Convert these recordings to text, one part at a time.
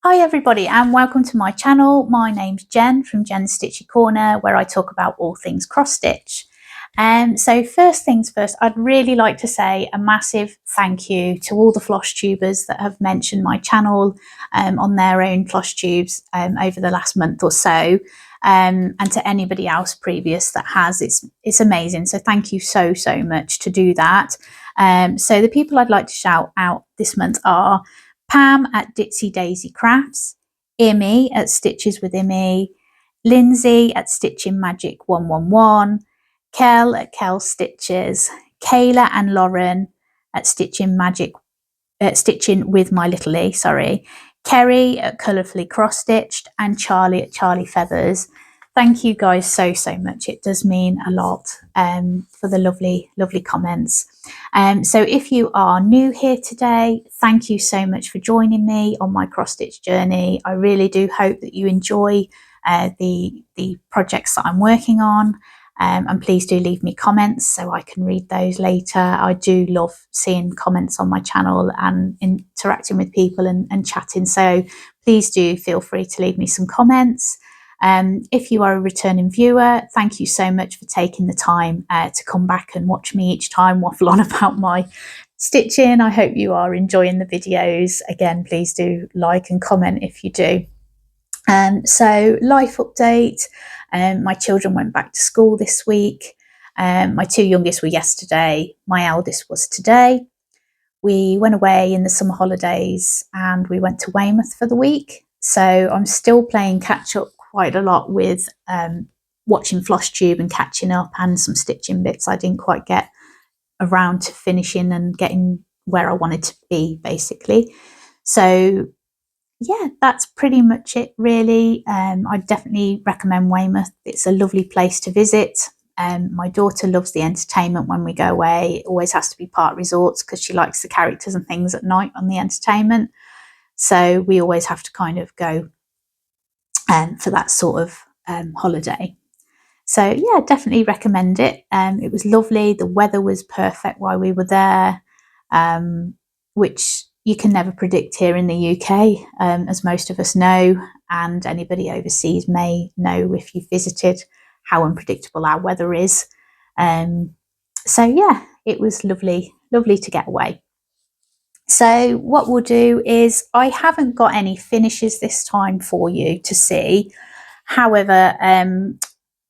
Hi everybody and welcome to my channel. My name's Jen from Jen's Stitchy Corner, where I talk about all things cross stitch. So first things first, I'd really like to say a massive thank you to all the Flosstubers that have mentioned my channel on their own Flosstubes over the last month or so, and to anybody else previous that has. It's amazing, so thank you so much to do that. So the people I'd like to shout out this month are Pam at Ditsy Daisy Crafts, Immy at Stitches with Immy, Lindsay at Stitching Magic 111, Kel at Kel Stitches, Kayla and Lauren at Stitching with My Little E, Kerry at Colourfully Cross Stitched, and Charlie at Charlie Feathers. Thank you guys so much. It does mean a lot for the lovely comments. So if you are new here today, thank you so much for joining me on my cross stitch journey. I really do hope that you enjoy the projects that I'm working on, and please do leave me comments so I can read those later. I do love seeing comments on my channel and interacting with people and chatting, so please do feel free to leave me some comments. If you are a returning viewer, thank you so much for taking the time to come back and watch me each time waffle on about my stitching. I hope you are enjoying the videos. Again, please do like and comment if you do. So life update, my children went back to school this week. My two youngest were yesterday, my eldest was today. We went away in the summer holidays and we went to Weymouth for the week. So I'm still playing catch up quite a lot with watching Flosstube and catching up, and some stitching bits I didn't quite get around to finishing and getting where I wanted to be, basically. So yeah, that's pretty much it really. I definitely recommend Weymouth. It's a lovely place to visit. My daughter loves the entertainment when we go away. It always has to be park resorts because she likes the characters and things at night on the entertainment. So we always have to kind of go for that sort of holiday. So yeah, definitely recommend it. It was lovely. The weather was perfect while we were there, which you can never predict here in the UK, as most of us know, and anybody overseas may know if you've visited how unpredictable our weather is. So yeah, it was lovely to get away. So what we'll do is, I haven't got any finishes this time for you to see. However,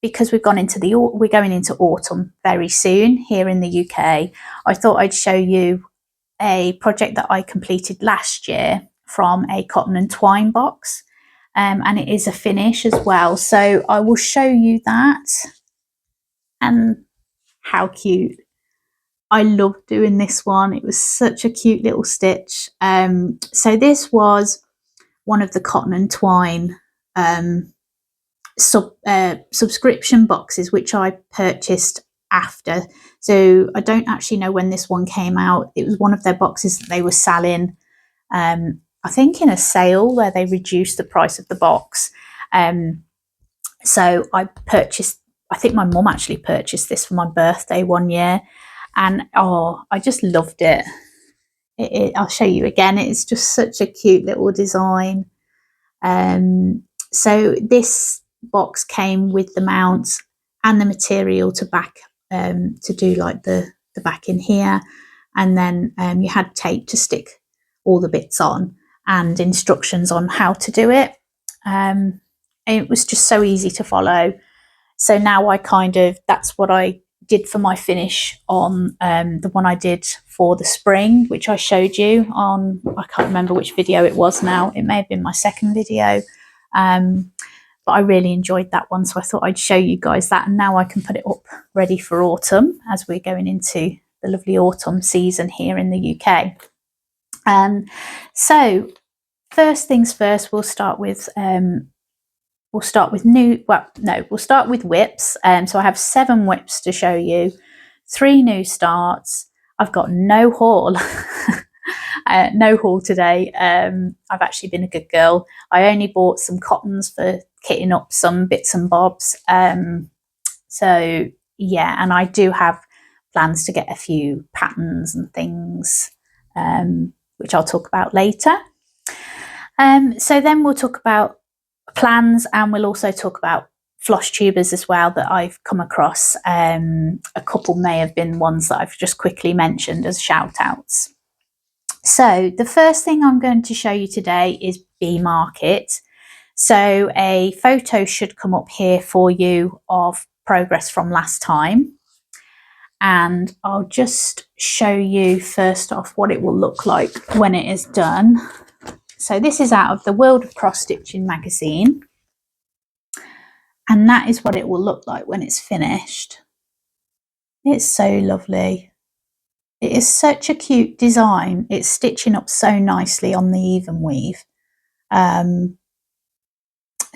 because we're going into autumn very soon here in the UK, I thought I'd show you a project that I completed last year from a cotton and twine box, and it is a finish as well. So I will show you that, and how cute. I loved doing this one. It was such a cute little stitch. So this was one of the cotton and twine subscription boxes, which I purchased after. So I don't actually know when this one came out. It was one of their boxes that they were selling, I think in a sale where they reduced the price of the box. So I purchased, I think my mum actually purchased this for my birthday one year, and oh, I just loved it. I'll show you again. It's just such a cute little design. So this box came with the mount and the material to back, to do like the back in here, and then you had tape to stick all the bits on and instructions on how to do it. It was just so easy to follow. So now that's what I did for my finish on the one I did for the spring, which I showed you on, I can't remember which video it was now. It may have been my second video. But I really enjoyed that one, so I thought I'd show you guys that, and now I can put it up ready for autumn as we're going into the lovely autumn season here in the UK. So first things first, we'll start with whips. So I have 7 whips to show you, 3 new starts. I've got no haul. No haul today. I've actually been a good girl. I only bought some cottons for kitting up some bits and bobs. So yeah, and I do have plans to get a few patterns and things, which I'll talk about later. So then we'll talk about plans, and we'll also talk about Flosstubers as well that I've come across. A couple may have been ones that I've just quickly mentioned as shout outs. So the first thing I'm going to show you today is Bee Market. So a photo should come up here for you of progress from last time. And I'll just show you first off what it will look like when it is done. So this is out of the World of Cross Stitching magazine. And that is what it will look like when it's finished. It's so lovely. It is such a cute design. It's stitching up so nicely on the even weave.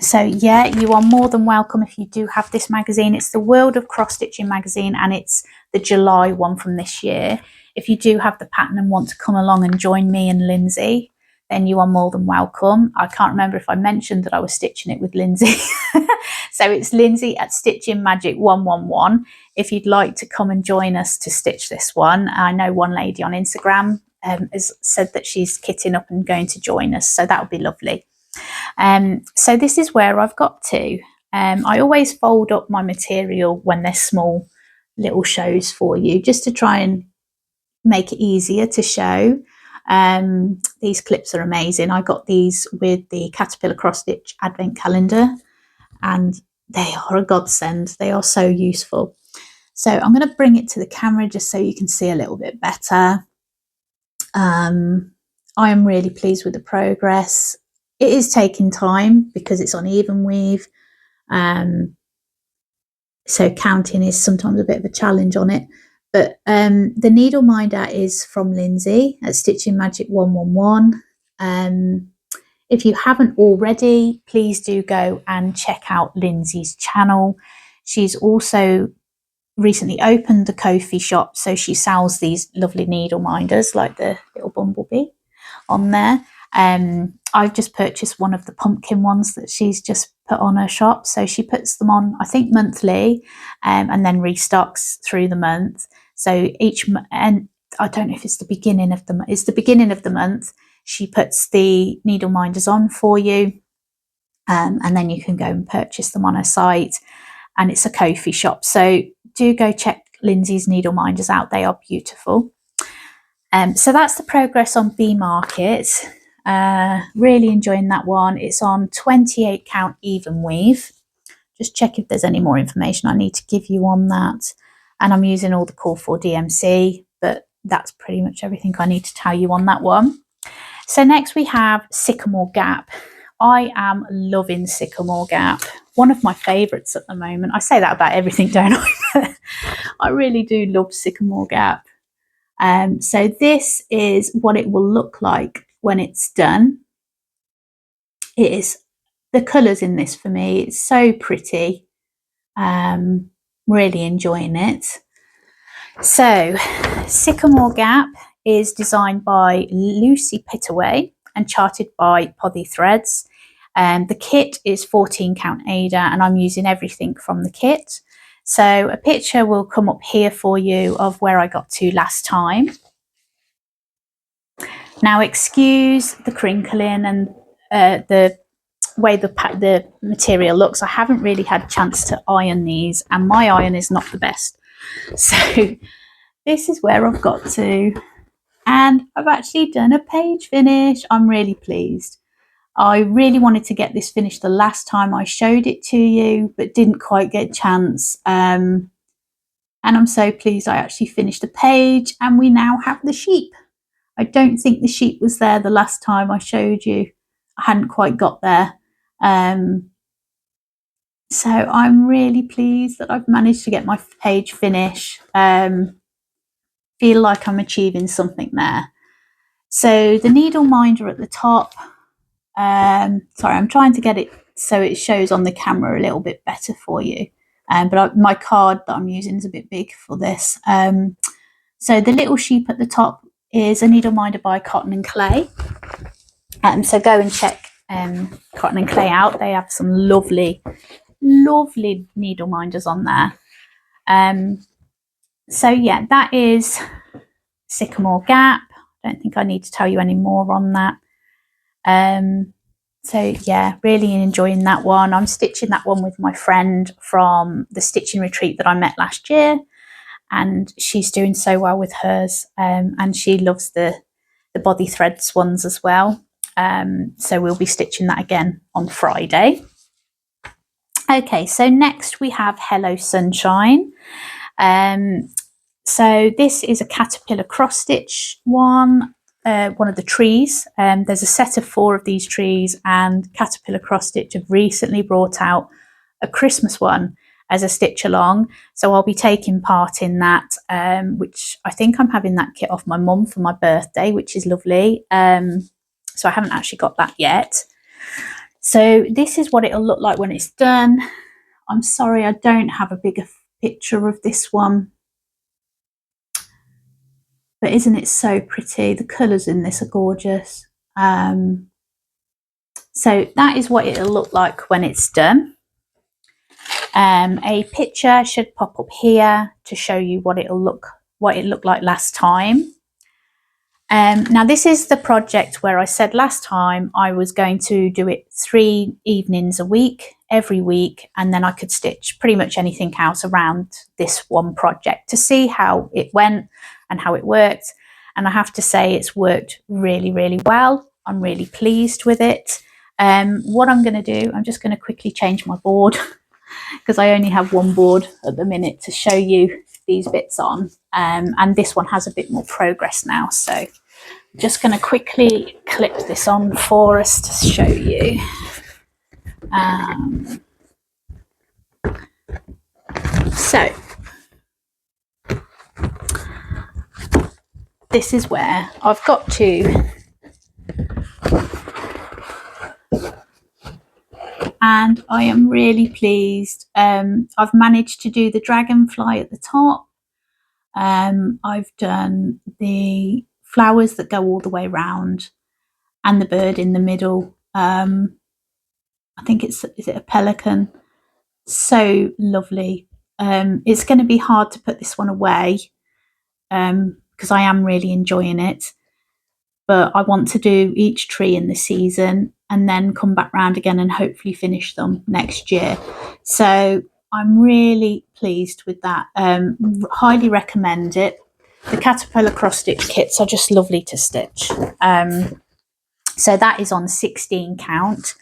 So yeah, you are more than welcome if you do have this magazine. It's the World of Cross Stitching magazine, and it's the July one from this year. If you do have the pattern and want to come along and join me and Lindsay, then you are more than welcome. I can't remember if I mentioned that I was stitching it with Lindsay. So it's Lindsay at Stitching Magic 111. If you'd like to come and join us to stitch this one, I know one lady on Instagram has said that she's kitting up and going to join us, so that would be lovely. So this is where I've got to. I always fold up my material when they're small little shows for you, just to try and make it easier to show. These clips are amazing. I got these with the Caterpillar Cross Stitch Advent Calendar, and they are a godsend. They are so useful. So I'm going to bring it to the camera just so you can see a little bit better. I am really pleased with the progress. It is taking time because it's on even weave. So counting is sometimes a bit of a challenge on it. But the needle minder is from Lindsay at Stitching Magic 111. If you haven't already, please do go and check out Lindsay's channel. She's also recently opened the Ko-fi shop, so she sells these lovely needle minders like the little bumblebee on there. I've just purchased one of the pumpkin ones that she's just put on her shop, so she puts them on, I think, monthly, and then restocks through the month. So and I don't know if it's the beginning of the month. It's the beginning of the month. She puts the needle minders on for you, and then you can go and purchase them on her site. And it's a Ko-fi shop, so do go check Lindsay's needle minders out. They are beautiful. So that's the progress on Bee Market. Really enjoying that one. It's on 28 count even weave. Just check if there's any more information I need to give you on that. And I'm using all the Call for DMC, but that's pretty much everything I need to tell you on that one. So next we have Sycamore Gap. I am loving Sycamore Gap. One of my favourites at the moment. I say that about everything, don't I? I really do love Sycamore Gap. So this is what it will look like when it's done. It is the colours in this for me. It's so pretty. Really enjoying it. So Sycamore Gap is designed by Lucy Pittaway and charted by Bothy Threads. The kit is 14 count Ada, and I'm using everything from the kit. So a picture will come up here for you of where I got to last time. Now excuse the crinkling and the way the material looks. I haven't really had a chance to iron these, and my iron is not the best. So this is where I've got to, and I've actually done a page finish. I'm really pleased. I really wanted to get this finished the last time I showed it to you, but didn't quite get a chance. And I'm so pleased I actually finished the page, and we now have the sheep. I don't think the sheep was there the last time I showed you. I hadn't quite got there. So I'm really pleased that I've managed to get my page finish. Feel like I'm achieving something there. So the needle minder at the top. Sorry, I'm trying to get it so it shows on the camera a little bit better for you. But my card that I'm using is a bit big for this. So the little sheep at the top is a needle minder by Cotton and Clay. So go and check Cotton and Clay out. They have some lovely, lovely needle minders on there. So yeah, that is Sycamore Gap. I don't think I need to tell you any more on that. So yeah, really enjoying that one. I'm stitching that one with my friend from the stitching retreat that I met last year, and she's doing so well with hers, and she loves the Bothy threads ones as well. So we'll be stitching that again on Friday. Okay, so next we have Hello Sunshine. So this is a caterpillar cross stitch one of the trees. There's a set of 4 of these trees, and Caterpillar Cross Stitch have recently brought out a Christmas one as a stitch along. So I'll be taking part in that, which I think I'm having that kit off my mum for my birthday, which is lovely. So I haven't actually got that yet. So this is what it'll look like when it's done. I'm sorry, I don't have a bigger picture of this one. But isn't it so pretty? The colours in this are gorgeous. So that is what it'll look like when it's done. A picture should pop up here to show you what it looked like last time. Now this is the project where I said last time I was going to do it 3 evenings a week, every week, and then I could stitch pretty much anything else around this one project to see how it went and how it worked. And I have to say it's worked really, really well. I'm really pleased with it. What I'm going to do, I'm just going to quickly change my board because I only have one board at the minute to show you these bits on. And this one has a bit more progress now. So I'm just going to quickly clip this on for us to show you. So this is where I've got to. And I am really pleased. I've managed to do the dragonfly at the top. I've done the flowers that go all the way around and the bird in the middle. I think is it a pelican? So lovely. It's going to be hard to put this one away because I am really enjoying it. But I want to do each tree in the season and then come back round again and hopefully finish them next year. So I'm really pleased with that. Highly recommend it. The Caterpillar cross stitch kits are just lovely to stitch. So that is on 16 count.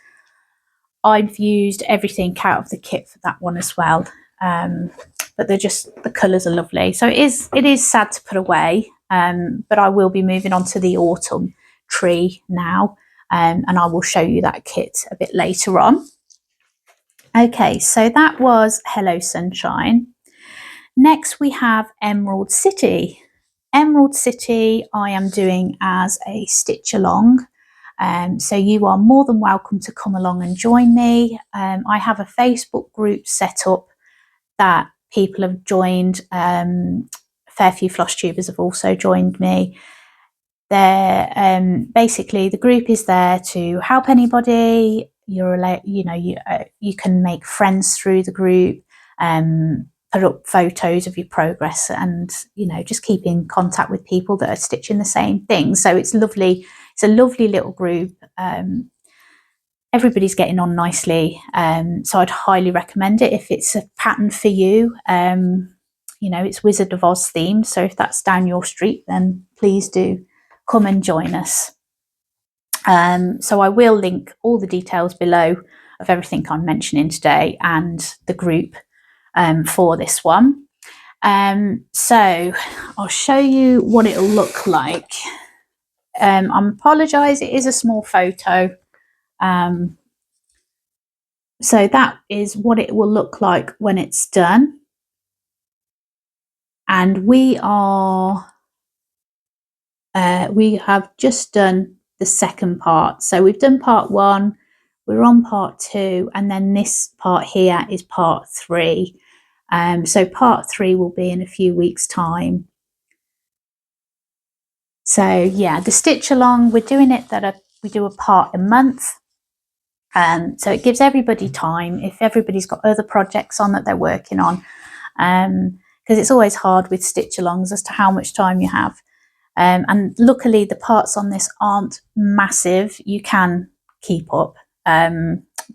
I've used everything out of the kit for that one as well. But the colours are lovely. So it is sad to put away. But I will be moving on to the autumn tree now, and I will show you that kit a bit later on. Okay, so that was Hello Sunshine. Next we have Emerald City. Emerald City I am doing as a stitch along. So you are more than welcome to come along and join me. I have a Facebook group set up that people have joined. Fair few Flosstubers have also joined me. They're basically the group is there to help anybody. You can make friends through the group, put up photos of your progress, and just keep in contact with people that are stitching the same thing. So it's lovely. It's a lovely little group. Everybody's getting on nicely. So I'd highly recommend it if it's a pattern for you. It's Wizard of Oz themed, so if that's down your street, then please do come and join us. So I will link all the details below of everything I'm mentioning today and the group for this one. So I'll show you what it'll look like. I apologise, it is a small photo. So that is what it will look like when it's done. And we have just done the second part. So we've done part 1, we're on part 2, and then this part here is part 3. So part 3 will be in a few weeks' time. So yeah, the stitch along, we're doing it we do a part a month. So it gives everybody time if everybody's got other projects on that they're working on. Because it's always hard with stitch alongs as to how much time you have. And luckily the parts on this aren't massive. You can keep up,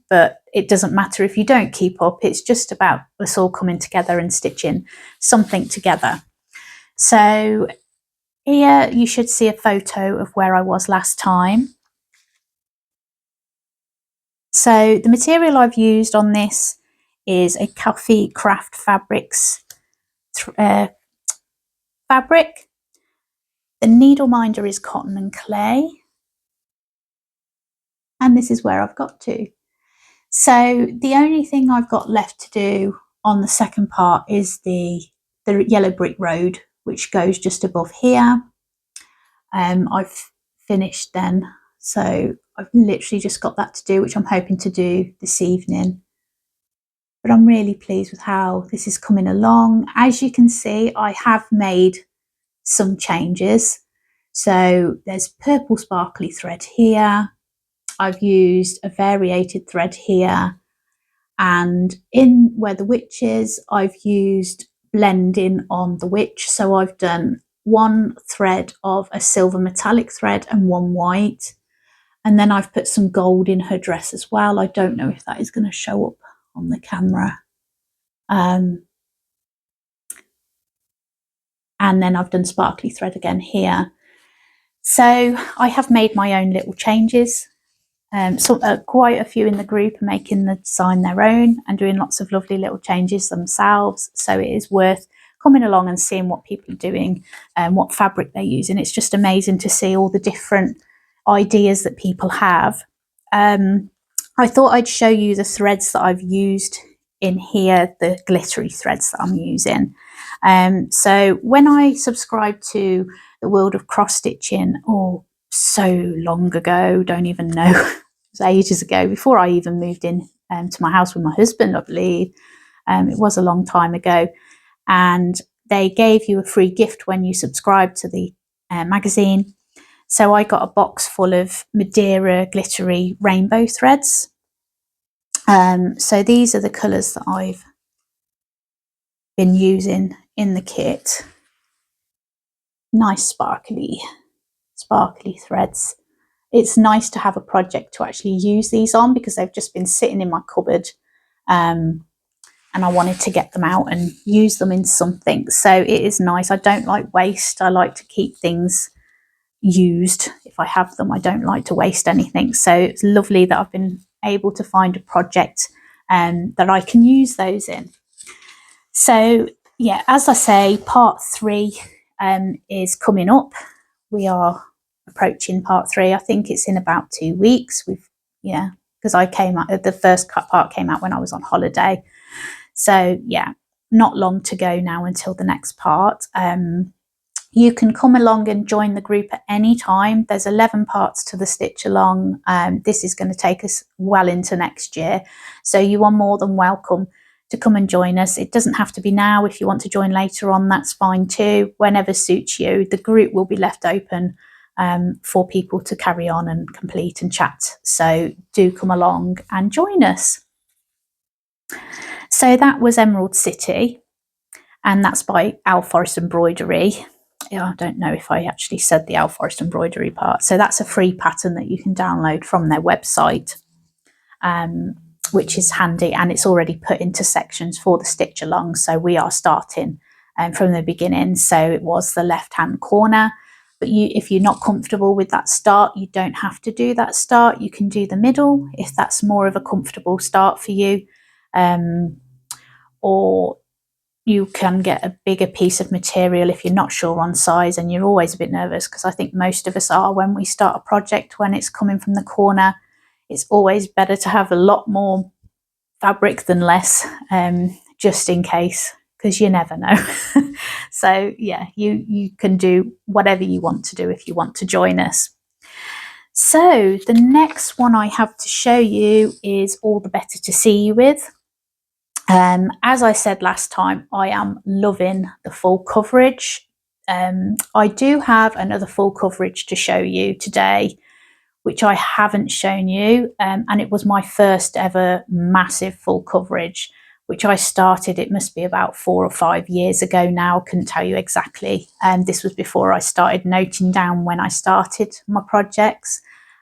but it doesn't matter if you don't keep up. It's just about us all coming together and stitching something together. So here you should see a photo of where I was last time. So the material I've used on this is a Coffee Craft Fabrics fabric. The needle minder is cotton and clay. And this is where I've got to. So the only thing I've got left to do on the second part is the yellow brick road, which goes just above here. I've finished then, so I've literally just got that to do, which I'm hoping to do this evening. But I'm really pleased with how this is coming along. As you can see, I have made some changes. So there's purple sparkly thread here. I've used a variated thread here. And in where the witch is, I've used blending on the witch. So I've done one thread of a silver metallic thread and one white. And then I've put some gold in her dress as well. I don't know if that is going to show up on the camera. And then I've done sparkly thread again here. So I have made my own little changes. Quite a few in the group are making the design their own and doing lots of lovely little changes themselves. So it is worth coming along and seeing what people are doing and what fabric they're using. It's just amazing to see all the different ideas that people have. I thought I'd show you the threads that I've used in here, the glittery threads that I'm using. So when I subscribed to the World of Cross Stitching, so long ago, don't even know, it was ages ago, before I even moved in to my house with my husband, I believe. It was a long time ago, and they gave you a free gift when you subscribed to the magazine. So I got a box full of Madeira glittery rainbow threads. So these are the colours that I've been using in the kit. Nice sparkly threads. It's nice to have a project to actually use these on, because they've just been sitting in my cupboard, and I wanted to get them out and use them in something. So it is nice. I don't like waste. I like to keep things used. If I have them, I don't like to waste anything. So it's lovely that I've been able to find a project that I can use those in. So yeah, as I say, part 3 is coming up. We are approaching part 3. I think it's in about 2 weeks. Because I came out, the first part came out when I was on holiday. So yeah, not long to go now until the next part. You can come along and join the group at any time. There's 11 parts to the stitch along. This is going to take us well into next year. So you are more than welcome to come and join us. It doesn't have to be now. If you want to join later on, that's fine too. Whenever suits you. The group will be left open for people to carry on and complete and chat. So do come along and join us. So that was Emerald City, and that's by Owl Forest Embroidery. I don't know if I actually said the Owl Forest Embroidery part. So that's a free pattern that you can download from their website, which is handy, and it's already put into sections for the stitch along. So we are starting from the beginning. So it was the left-hand corner. But if you're not comfortable with that start, you don't have to do that start. You can do the middle if that's more of a comfortable start for you. Or you can get a bigger piece of material if you're not sure on size and you're always a bit nervous, because I think most of us are when we start a project, when it's coming from the corner. It's always better to have a lot more fabric than less, just in case, because you never know. So yeah, you can do whatever you want to do if you want to join us. So the next one I have to show you is All the Better to See You With. As I said last time, I am loving the full coverage. I do have another full coverage to show you today, which I haven't shown you, and it was my first ever massive full coverage, which I started, it must be about 4 or 5 years ago now. I couldn't tell you exactly. This was before I started noting down when I started my projects.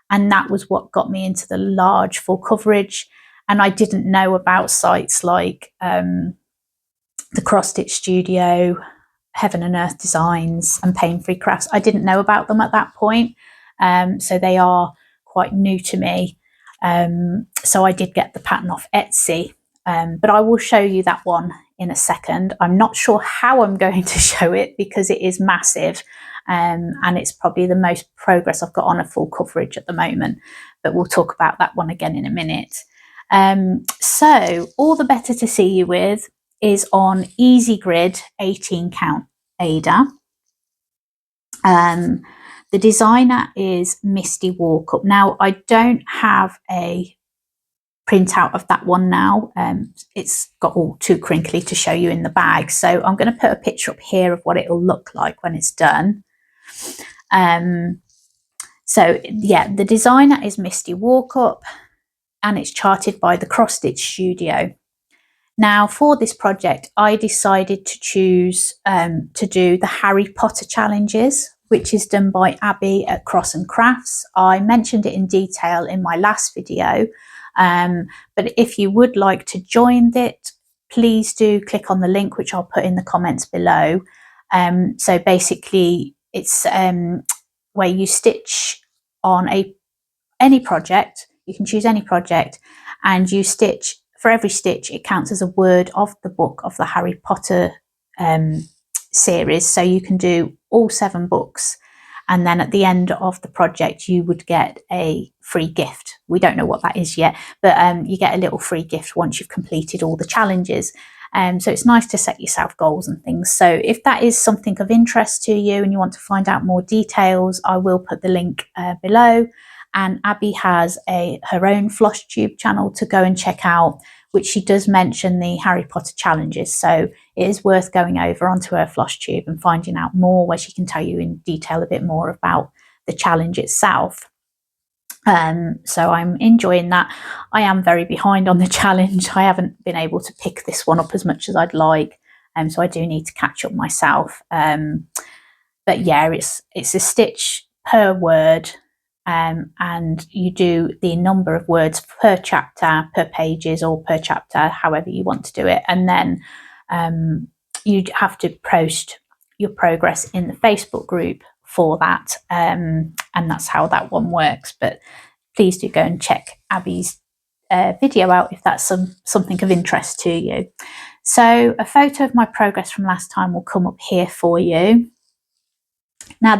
And that was what got me into the large full coverage. And I didn't know about sites like the Cross Stitch Studio, Heaven and Earth Designs and Pain Free Crafts. I didn't know about them at that point. So they are quite new to me. So I did get the pattern off Etsy. But I will show you that one in a second. I'm not sure how I'm going to show it because it is massive, and it's probably the most progress I've got on a full coverage at the moment, but we'll talk about that one again in a minute. So All the Better to See You With is on Easy Grid 18 count Ada. The designer is Misty Walkup. Now I don't have a printout of that one now. It's got all too crinkly to show you in the bag, so I'm going to put a picture up here of what it'll look like when it's done. So yeah, the designer is Misty Walkup and it's charted by the Cross Stitch Studio. Now for this project I decided to choose to do the Harry Potter challenges, which is done by Abby at Cross and Crafts. I mentioned it in detail in my last video. But if you would like to join it, please do click on the link, which I'll put in the comments below. So basically it's where you stitch on any project. You can choose any project and you stitch, for every stitch it counts as a word of the book of the Harry Potter series. So you can do all 7 books. And then at the end of the project, you would get a free gift. We don't know what that is yet, but you get a little free gift once you've completed all the challenges. So it's nice to set yourself goals and things. So if that is something of interest to you and you want to find out more details, I will put the link below. And Abby has her own Flosstube channel to go and check out, which she does mention the Harry Potter challenges. So it is worth going over onto her Flosstube and finding out more, where she can tell you in detail a bit more about the challenge itself. So I'm enjoying that. I am very behind on the challenge. I haven't been able to pick this one up as much as I'd like. So I do need to catch up myself. But yeah, it's a stitch per word. And you do the number of words per chapter, per pages, or per chapter, however you want to do it. And then you have to post your progress in the Facebook group for that. And that's how that one works. But please do go and check Abby's video out if that's something of interest to you. So a photo of my progress from last time will come up here for you. Now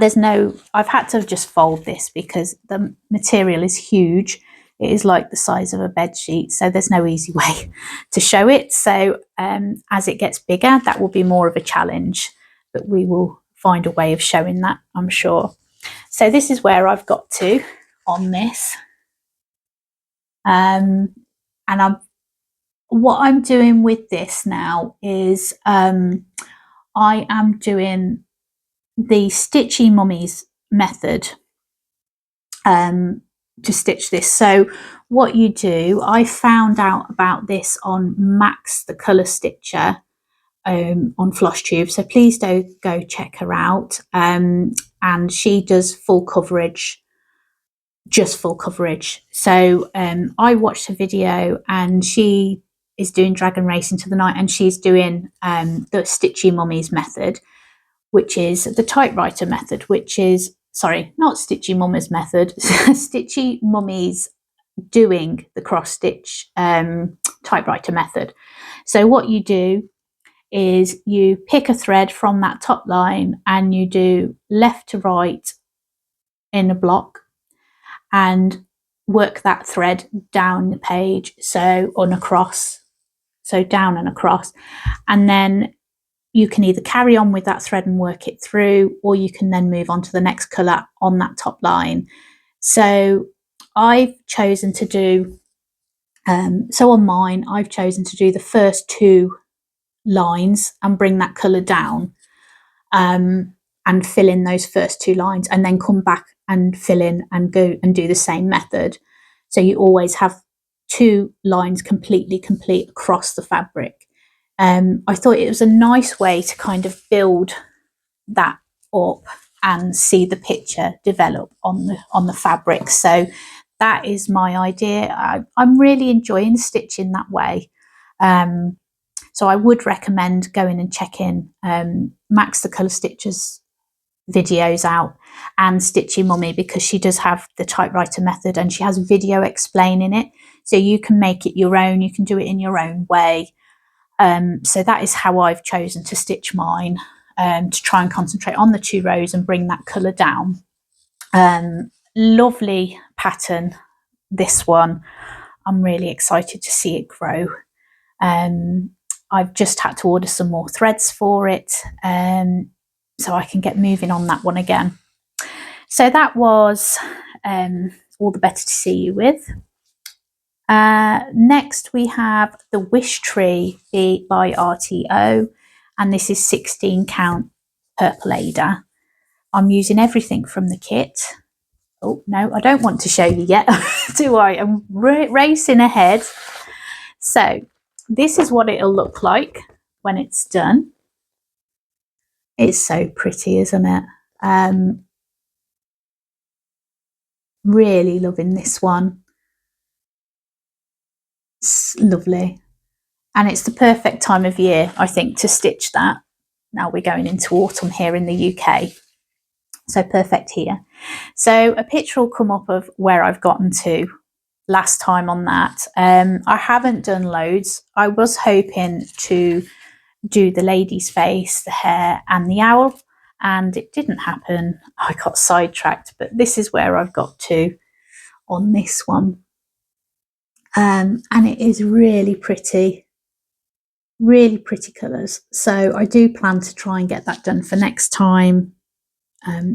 I've had to just fold this because the material is huge. It is like the size of a bed sheet, so there's no easy way to show it. So as it gets bigger, that will be more of a challenge, but we will find a way of showing that, I'm sure. So this is where I've got to on this. What I'm doing with this now is I am doing the Stitchy Mummies method to stitch this. So what you do, I found out about this on Max the Colour Stitcher on Flosstube, so please do go check her out. And she does full coverage, just full coverage. So I watched her video and she is doing Dragon Race into the Night, and she's doing the Stitchy Mummies method, which is the typewriter method, which is, sorry, not Stitchy Mummies method, Stitchy Mummies doing the cross stitch typewriter method. So what you do is you pick a thread from that top line and you do left to right in a block and work that thread down the page, so on across, so down and across, and then you can either carry on with that thread and work it through, or you can then move on to the next colour on that top line. So I've chosen to do, so on mine, I've chosen to do the first 2 lines and bring that colour down and fill in those first 2 lines, and then come back and fill in and go and do the same method. So you always have 2 lines completely complete across the fabric. I thought it was a nice way to kind of build that up and see the picture develop on the fabric. So that is my idea. I'm really enjoying stitching that way. So I would recommend going and checking Max the Colour Stitcher's videos out and Stitchy Mummy, because she does have the typewriter method and she has a video explaining it. So you can make it your own, you can do it in your own way. So that is how I've chosen to stitch mine, to try and concentrate on the 2 rows and bring that colour down. Lovely pattern, this one. I'm really excited to see it grow. I've just had to order some more threads for it, so I can get moving on that one again. So that was All the Better to See You With. Next we have The Wish Tree by RTO, and this is 16 count purple Ada. I'm using everything from the kit. Oh no, I don't want to show you yet, do I? I'm racing ahead. So this is what it'll look like when it's done. It's so pretty, isn't it? Really loving this one. It's lovely. And it's the perfect time of year, I think, to stitch that. Now we're going into autumn here in the UK. So perfect here. So a picture will come up of where I've gotten to last time on that. I haven't done loads. I was hoping to do the lady's face, the hair and the owl, and it didn't happen. I got sidetracked, but this is where I've got to on this one. And it is really pretty colours. So I do plan to try and get that done for next time,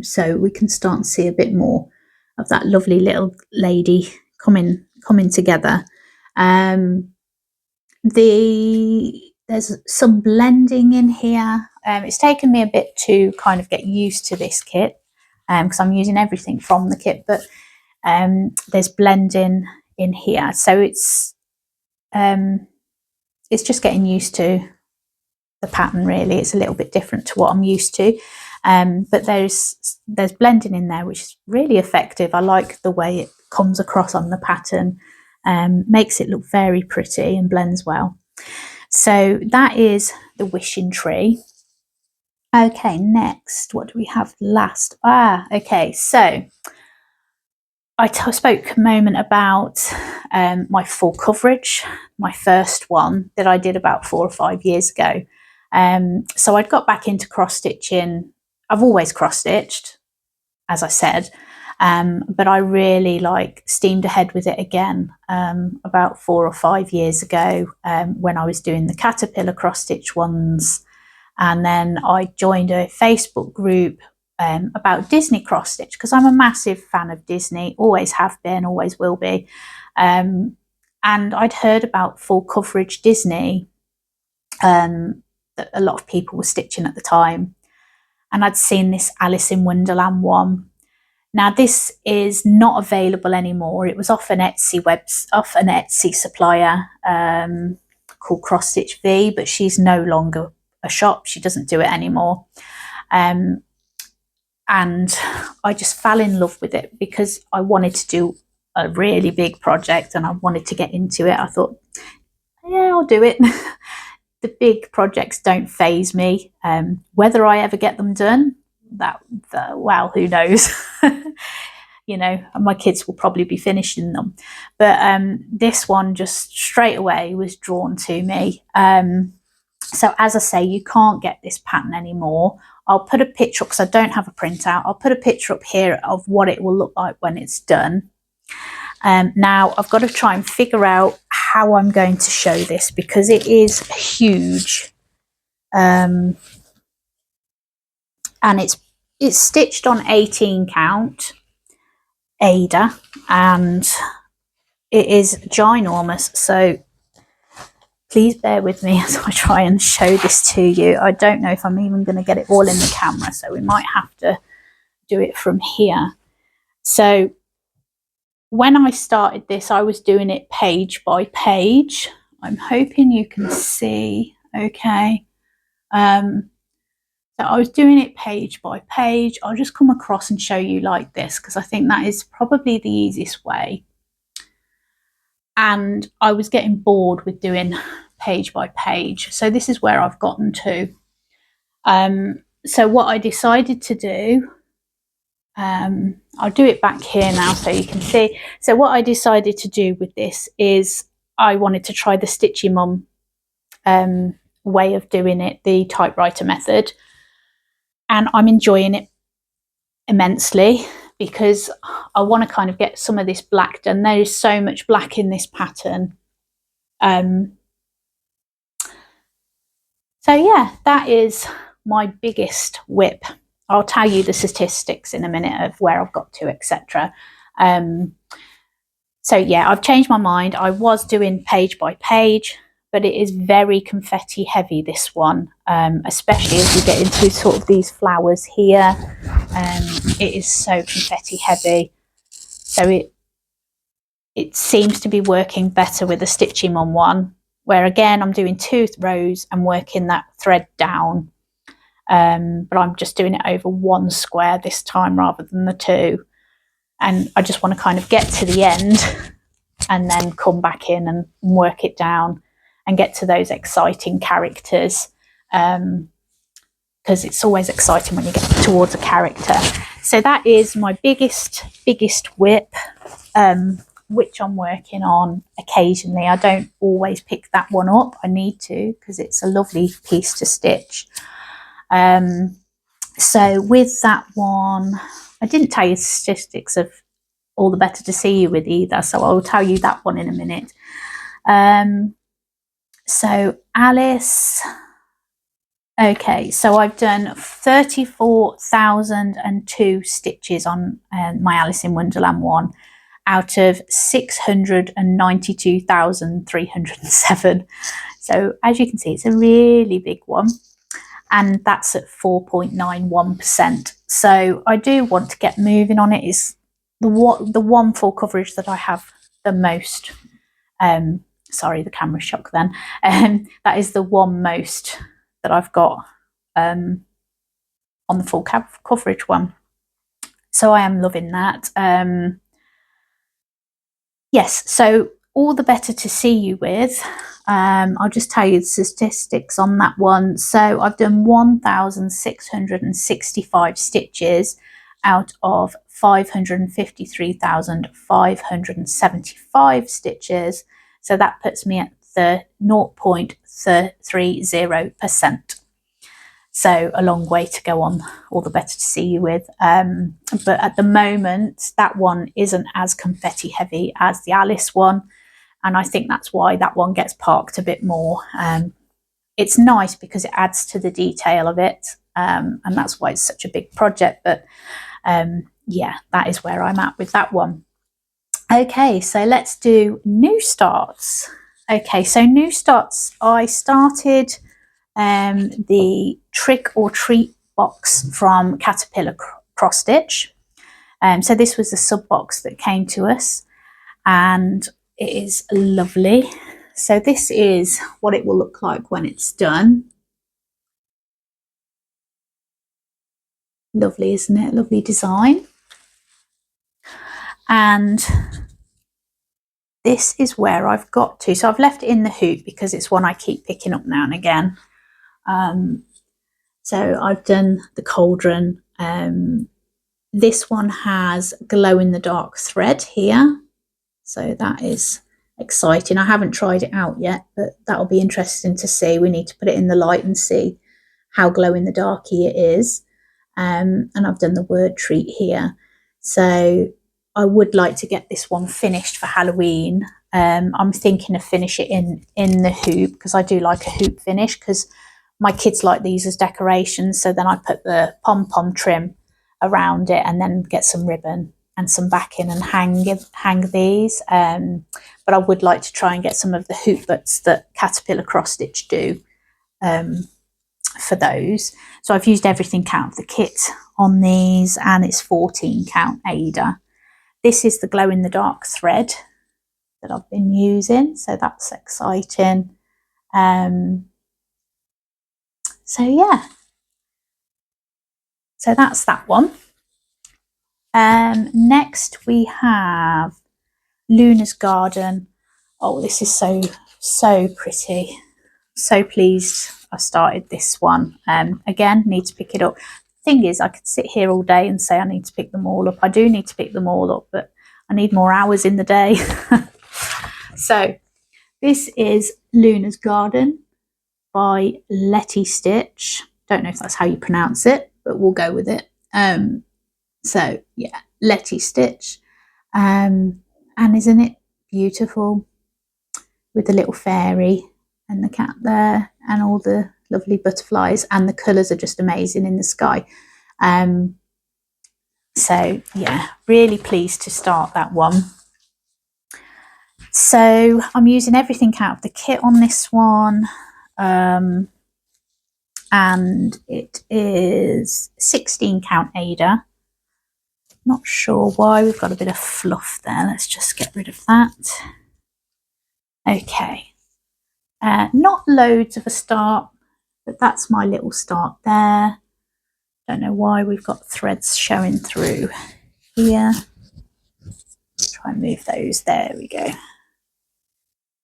so we can start and see a bit more of that lovely little lady coming together. There's some blending in here. It's taken me a bit to kind of get used to this kit, because I'm using everything from the kit, but there's blending in here, so it's just getting used to the pattern. Really, it's a little bit different to what I'm used to, but there's blending in there, which is really effective. I like the way it comes across on the pattern, makes it look very pretty and blends well. So that is the wishing tree. Okay, next, what do we have last? Okay, so I spoke a moment about my full coverage, my first one that I did about 4 or 5 years ago. So I'd got back into cross stitching. I've always cross stitched, as I said, but I really steamed ahead with it again about 4 or 5 years ago, when I was doing the caterpillar cross stitch ones, and then I joined a Facebook group about Disney cross stitch, because I'm a massive fan of Disney, always have been, always will be, and I'd heard about full coverage Disney that a lot of people were stitching at the time, and I'd seen this Alice in Wonderland one. Now this is not available anymore. It was off an Etsy supplier called Cross Stitch V, but she's no longer a shop. She doesn't do it anymore. And I just fell in love with it because I wanted to do a really big project and I wanted to get into it. I thought, yeah, I'll do it. The big projects don't faze me. Whether I ever get them done, well, who knows? You know, my kids will probably be finishing them. But this one just straight away was drawn to me. So as I say, you can't get this pattern anymore. I'll put a picture, because I don't have a printout, I'll put a picture up here of what it will look like when it's done. Now I've got to try and figure out how I'm going to show this, because it is huge. And it's stitched on 18 count Ada, and it is ginormous, so please bear with me as I try and show this to you. I don't know if I'm even going to get it all in the camera, so we might have to do it from here. So when I started this, I was doing it page by page. I'm hoping you can see okay. So I was doing it page by page. I'll just come across and show you like this because I think that is probably the easiest way. And I was getting bored with doing page by page. So this is where I've gotten to. So what I decided to do, I'll do it back here now so you can see. So what I decided to do with this is I wanted to try the Stitchy Mum way of doing it, the typewriter method. And I'm enjoying it immensely because I want to kind of get some of this black done. There is so much black in this pattern. So yeah, that is my biggest whip. I'll tell you the statistics in a minute of where I've got to, etc. So yeah, I've changed my mind. I was doing page by page, but it is very confetti heavy, this one, especially as you get into sort of these flowers here. It is so confetti heavy. So it seems to be working better with the Stitchy Mum one, where again, I'm doing 2 rows and working that thread down. But I'm just doing it over 1 square this time rather than the 2. And I just want to kind of get to the end and then come back in and work it down and get to those exciting characters. Because it's always exciting when you get towards a character. So that is my biggest whip, which I'm working on occasionally. I don't always pick that one up. I need to because it's a lovely piece to stitch. So with that one, I didn't tell you the statistics of All the Better to See You with either, so I'll tell you that one in a minute. So Alice, okay, so I've done 34,002 stitches on my Alice in Wonderland one out of 692,307. So as you can see, it's a really big one. And that's at 4.91%. So I do want to get moving on it. Is the one full coverage that I have the most. Sorry, the camera shook then. That is the one most that I've got on the full coverage one. So I am loving that. Yes, so All the Better to See You with. I'll just tell you the statistics on that one. So I've done 1,665 stitches out of 553,575 stitches. So that puts me at the 0.30%. So a long way to go on All the Better to See You with. But at the moment, that one isn't as confetti heavy as the Alice one. And I think that's why that one gets parked a bit more. It's nice because it adds to the detail of it. And that's why it's such a big project. But yeah, that is where I'm at with that one. Okay, so let's do new starts. Okay, so new starts. I started the Trick or Treat box from Caterpillar Cross Stitch. So this was the sub box that came to us. And it is lovely. So this is what it will look like when it's done. Lovely, isn't it? Lovely design. And this is where I've got to. So I've left it in the hoop because it's one I keep picking up now and again. So I've done the cauldron. This one has glow in the dark thread here. So that is exciting. I haven't tried it out yet, but that'll be interesting to see. We need to put it in the light and see how glow in the darky it is. And I've done the word treat here. So I would like to get this one finished for Halloween. I'm thinking of finish it in the hoop because I do like a hoop finish because my kids like these as decorations. So then I put the pom-pom trim around it and then get some ribbon and some backing and hang these. But I would like to try and get some of the hoop butts that Caterpillar Cross Stitch do for those. So I've used everything out of the kit on these, and it's 14 count Ada. This is the glow in the dark thread that I've been using, so that's exciting. So yeah, so that's that one. Next we have Luna's Garden. Oh, this is so pretty. So pleased I started this one. Again, need to pick it up. Thing is, I could sit here all day and say I need to pick them all up. I do need to pick them all up, but I need more hours in the day. So this is Luna's Garden by Letty Stitch. Don't know if that's how you pronounce it, but we'll go with it. So yeah, Letty Stitch. And isn't it beautiful with the little fairy and the cat there and all the lovely butterflies, and the colours are just amazing in the sky. So yeah, really pleased to start that one. So I'm using everything out of the kit on this one, and it is 16 count Ada. Not sure why, we've got a bit of fluff there. Let's just get rid of that. Okay, not loads of a start, but that's my little start there. Don't know why we've got threads showing through here. Try and move those. There we go.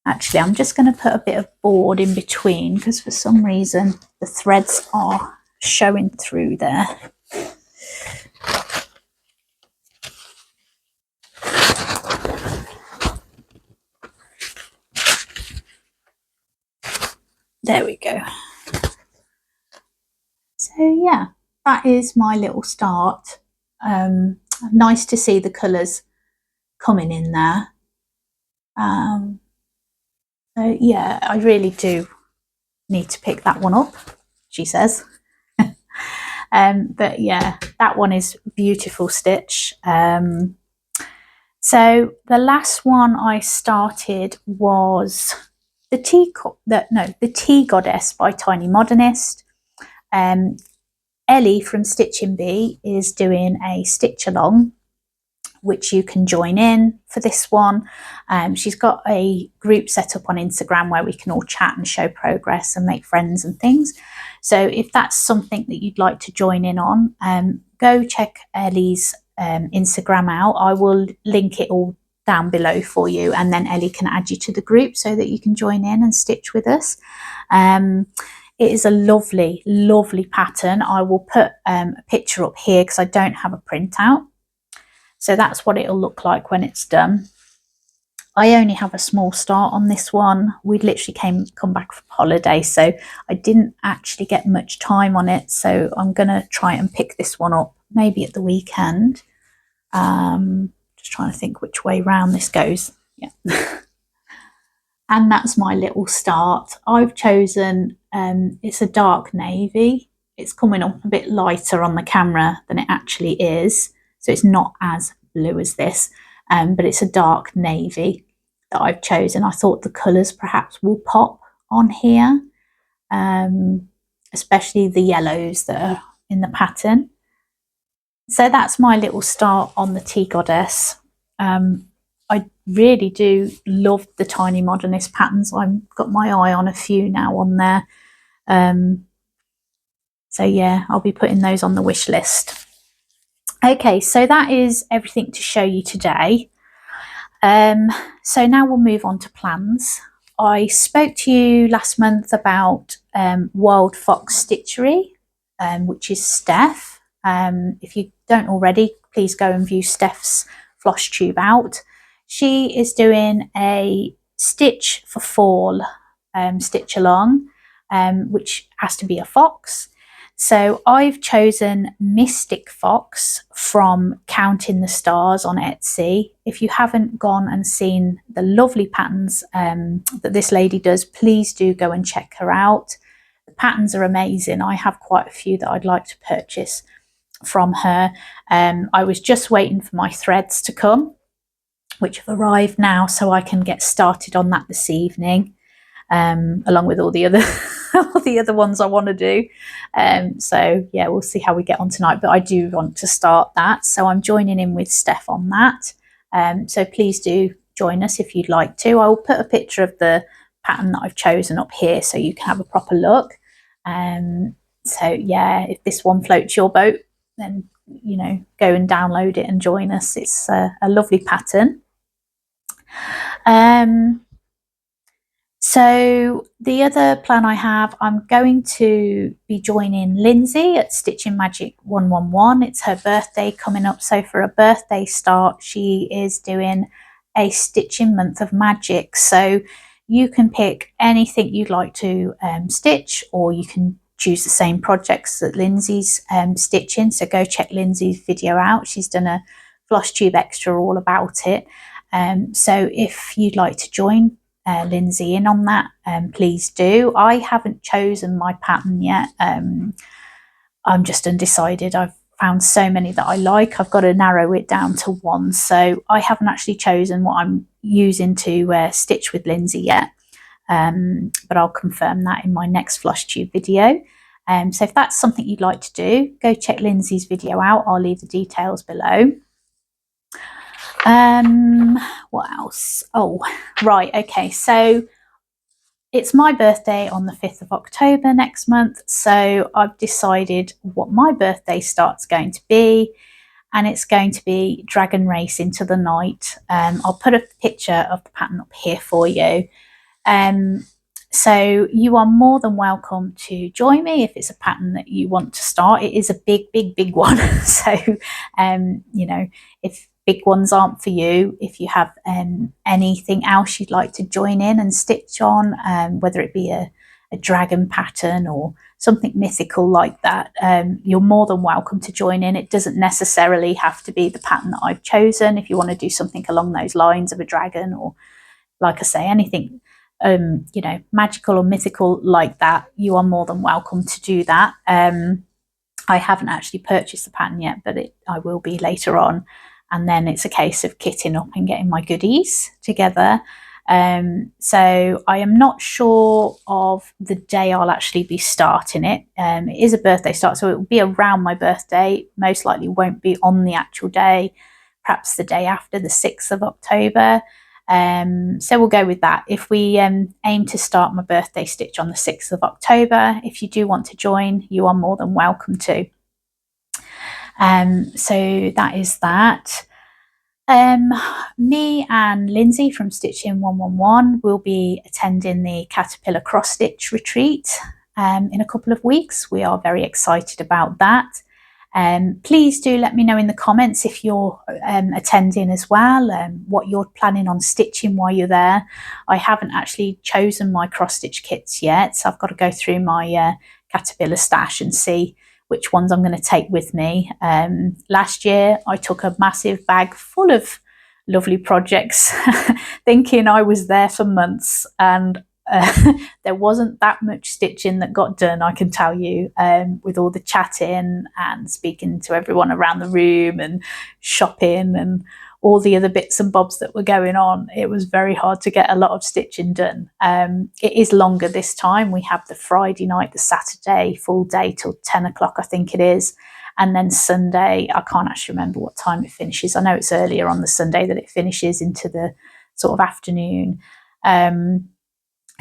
Actually, I'm just going to put a bit of board in between because for some reason the threads are showing through there. There we go. So yeah, that is my little start. Nice to see the colours coming in there. So yeah, I really do need to pick that one up, she says. But yeah, that one is beautiful stitch. So the last one I started was the Tea Goddess by Tiny Modernist. Ellie from Stitching Bee is doing a stitch along, which you can join in for this one. She's got a group set up on Instagram where we can all chat and show progress and make friends and things. So if that's something that you'd like to join in on, go check Ellie's Instagram out. I will link it all down below for you, and then Ellie can add you to the group so that you can join in and stitch with us. It is a lovely, lovely pattern. I will put a picture up here because I don't have a printout. So that's what it'll look like when it's done. I only have a small start on this one. We'd literally come back from holiday, so I didn't actually get much time on it. So I'm going to try and pick this one up maybe at the weekend. Just trying to think which way round this goes. Yeah. And that's my little start. I've chosen, it's a dark navy. It's coming up a bit lighter on the camera than it actually is. So it's not as blue as this, but it's a dark navy that I've chosen. I thought the colours perhaps will pop on here, especially the yellows that are in the pattern. So that's my little start on the Tea Goddess. I really do love the Tiny Modernist patterns. I've got my eye on a few now on there. So yeah, I'll be putting those on the wish list. Okay, so that is everything to show you today. So now we'll move on to plans. I spoke to you last month about Wild Fox Stitchery, which is Steph. If you don't already, please go and view Steph's Flosstube out. She is doing a Stitch for Fall stitch along, which has to be a fox. So I've chosen Mystic Fox from Counting the Stars on Etsy. If you haven't gone and seen the lovely patterns that this lady does, please do go and check her out. The patterns are amazing. I have quite a few that I'd like to purchase from her. I was just waiting for my threads to come, which have arrived now, so I can get started on that this evening, along with all the other all the other ones I want to do. So yeah, we'll see how we get on tonight, but I do want to start that, so I'm joining in with Steph on that. So please do join us if you'd like to. I will put a picture of the pattern that I've chosen up here so you can have a proper look. So yeah, if this one floats your boat, then you know, go and download it and join us. It's a lovely pattern. So the other plan I have, I'm going to be joining Lindsay at Stitching Magic 111. It's her birthday coming up. So for a birthday start, she is doing a stitching month of magic. So you can pick anything you'd like to stitch, or you can choose the same projects that Lindsay's stitching. So go check Lindsay's video out. She's done a Flosstube extra all about it. So if you'd like to join Lindsay in on that, please do. I haven't chosen my pattern yet. I'm just undecided. I've found so many that I like. I've got to narrow it down to one. So I haven't actually chosen what I'm using to stitch with Lindsay yet. But I'll confirm that in my next Flosstube video. So if that's something you'd like to do, go check Lindsay's video out. I'll leave the details below. What else? Oh, right. Okay. So it's my birthday on the 5th of October next month. So I've decided what my birthday start's going to be, and it's going to be Dragon Race into the Night. I'll put a picture of the pattern up here for you. So you are more than welcome to join me if it's a pattern that you want to start. It is a big one. So, you know, if big ones aren't for you, if you have anything else you'd like to join in and stitch on, whether it be a dragon pattern or something mythical like that, you're more than welcome to join in. It doesn't necessarily have to be the pattern that I've chosen. If you want to do something along those lines of a dragon, or like I say, anything you know, magical or mythical like that, you are more than welcome to do that. I haven't actually purchased the pattern yet, but I will be later on. And then it's a case of kitting up and getting my goodies together. So I am not sure of the day I'll actually be starting it. It is a birthday start, so it will be around my birthday. Most likely won't be on the actual day, perhaps the day after, the 6th of October. So we'll go with that. If we aim to start my birthday stitch on the 6th of October, if you do want to join, you are more than welcome to. So that is that. Me and Lindsay from Stitching 111 will be attending the Caterpillar Cross Stitch Retreat in a couple of weeks. We are very excited about that. Please do let me know in the comments if you're attending as well, what you're planning on stitching while you're there. I haven't actually chosen my cross stitch kits yet, so I've got to go through my Caterpillar stash and see which ones I'm going to take with me. Last year I took a massive bag full of lovely projects thinking I was there for months, and there wasn't that much stitching that got done, I can tell you, with all the chatting and speaking to everyone around the room and shopping and all the other bits and bobs that were going on. It was very hard to get a lot of stitching done. It is longer this time. We have the Friday night, the Saturday full day till 10 o'clock, I think it is. And then Sunday, I can't actually remember what time it finishes. I know it's earlier on the Sunday that it finishes into the sort of afternoon.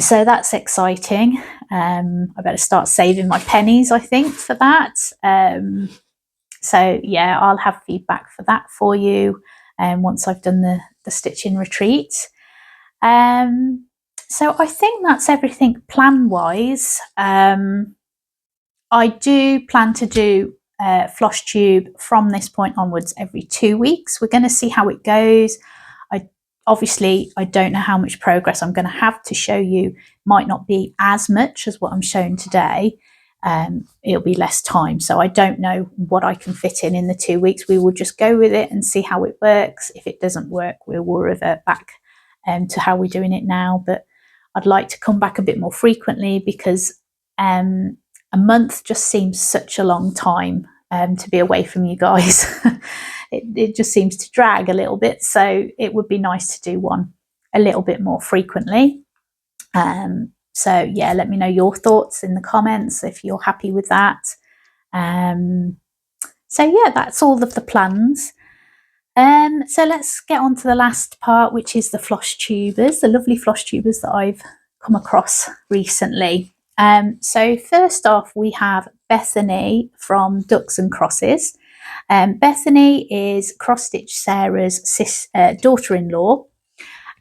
So that's exciting. I better start saving my pennies, I think, for that. So yeah, I'll have feedback for that for you once I've done the stitching retreat. So I think that's everything plan-wise. I do plan to do Flosstube from this point onwards every 2 weeks. We're going to see how it goes. Obviously, I don't know how much progress I'm going to have to show you. Might not be as much as what I'm showing today. It'll be less time. So I don't know what I can fit in the 2 weeks. We will just go with it and see how it works. If it doesn't work, we will revert back to how we're doing it now. But I'd like to come back a bit more frequently, because a month just seems such a long time to be away from you guys. It just seems to drag a little bit, so it would be nice to do one a little bit more frequently. So yeah, let me know your thoughts in the comments if you're happy with that. So yeah, that's all of the plans. So let's get on to the last part, which is the Flosstubers, the lovely Flosstubers that I've come across recently. So first off, we have Bethany from Ducks and Crosses. Bethany is Cross Stitch Sarah's daughter-in-law,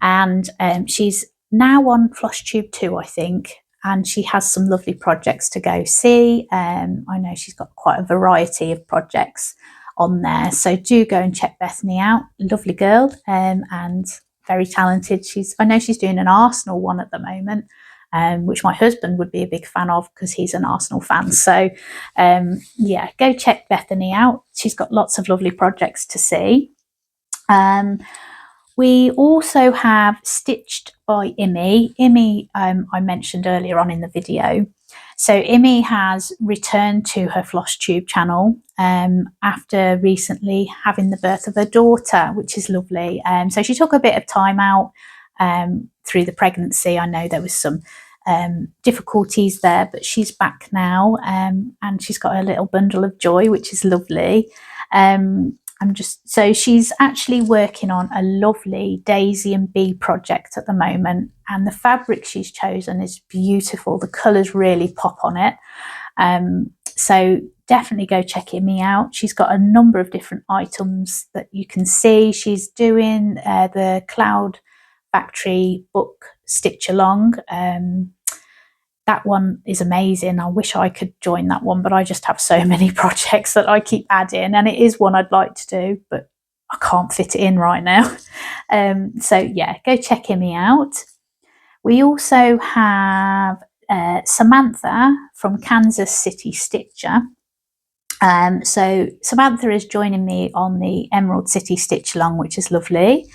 and she's now on Flosstube 2, I think, and she has some lovely projects to go see. I know she's got quite a variety of projects on there, so do go and check Bethany out. Lovely girl, and very talented. I know she's doing an Arsenal one at the moment, which my husband would be a big fan of because he's an Arsenal fan. So yeah, go check Bethany out. She's got lots of lovely projects to see. We also have Stitched by Imi. Imi, I mentioned earlier on in the video. So Imi has returned to her Flosstube channel after recently having the birth of her daughter, which is lovely. So she took a bit of time out through the pregnancy. I know there was some difficulties there, but she's back now, and she's got a little bundle of joy, which is lovely. So she's actually working on a lovely daisy and bee project at the moment, and the fabric she's chosen is beautiful. The colours really pop on it. So definitely go check Imi out. She's got a number of different items that you can see. She's doing the Cloud Factory book stitch along. That one is amazing. I wish I could join that one, but I just have so many projects that I keep adding, and it is one I'd like to do, but I can't fit it in right now. So yeah, go check Imi out. We also have Samantha from Kansas City Stitcher. So Samantha is joining me on the Emerald City Stitch Along, which is lovely.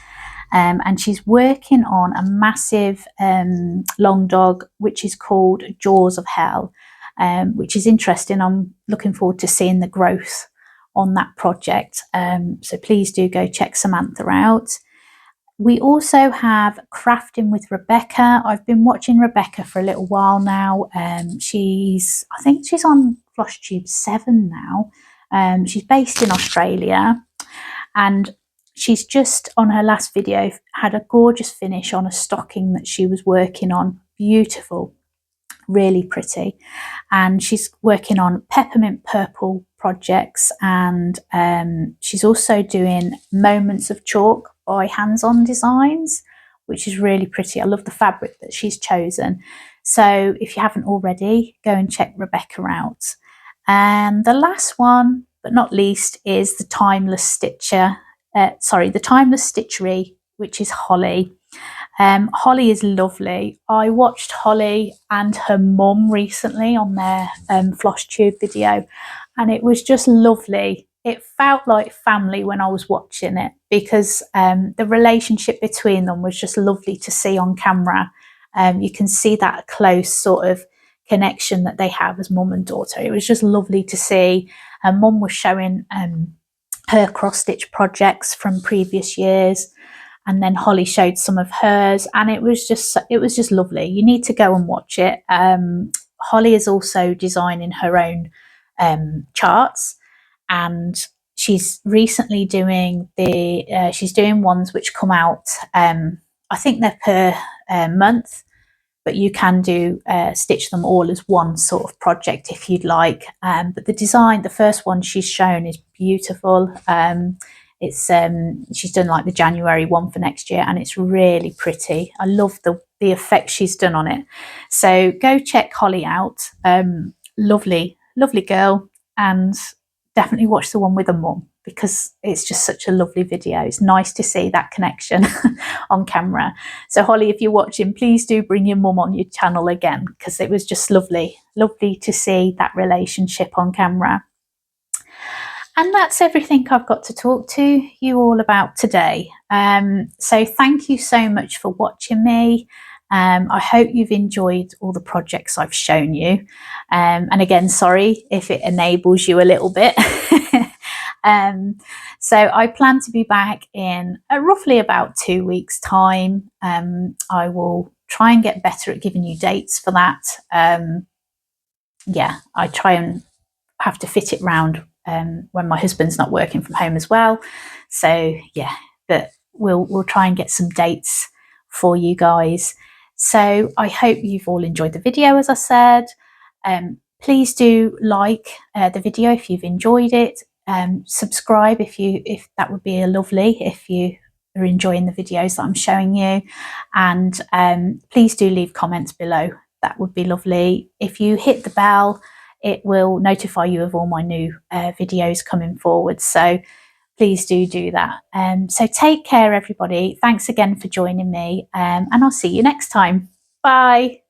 And she's working on a massive long dog, which is called Jaws of Hell, which is interesting. I'm looking forward to seeing the growth on that project. So please do go check Samantha out. We also have Crafting with Rebecca. I've been watching Rebecca for a little while now. I think she's on Flosstube 7 now. She's based in Australia, and she's just, on her last video, had a gorgeous finish on a stocking that she was working on. Beautiful, really pretty. And she's working on peppermint purple projects, and she's also doing Moments of Chalk by Hands-On Designs, which is really pretty. I love the fabric that she's chosen. So if you haven't already, go and check Rebecca out. And the last one, but not least, is the Timeless Stitchery, which is Holly. Holly is lovely. I watched Holly and her mum recently on their Flosstube video, and it was just lovely. It felt like family when I was watching it, because the relationship between them was just lovely to see on camera. You can see that close sort of connection that they have as mum and daughter. It was just lovely to see. Her mum was showing her cross-stitch projects from previous years, and then Holly showed some of hers, and it was just lovely. You need to go and watch it. Holly is also designing her own charts, and she's recently doing she's doing ones which come out, I think they're per month, but you can do stitch them all as one sort of project if you'd like. But the first one she's shown is beautiful. She's done like the January one for next year, and it's really pretty. I love the effect she's done on it. So go check Holly out. Lovely girl, and definitely watch the one with her mum, because it's just such a lovely video. It's nice to see that connection on camera. So Holly, if you're watching, please do bring your mum on your channel again, because it was just lovely to see that relationship on camera. And that's everything I've got to talk to you all about today. So thank you so much for watching me. I hope you've enjoyed all the projects I've shown you. And again, sorry if it enables you a little bit. So I plan to be back in roughly about 2 weeks' time. I will try and get better at giving you dates for that. Yeah, I try and have to fit it round when my husband's not working from home as well. So yeah, but we'll try and get some dates for you guys. So I hope you've all enjoyed the video, as I said. Please do like the video if you've enjoyed it. Subscribe if that would be lovely if you are enjoying the videos that I'm showing you, and please do leave comments below. That would be lovely. If you hit the bell, it will notify you of all my new videos coming forward. So please do that. So take care, everybody. Thanks again for joining me, and I'll see you next time. Bye.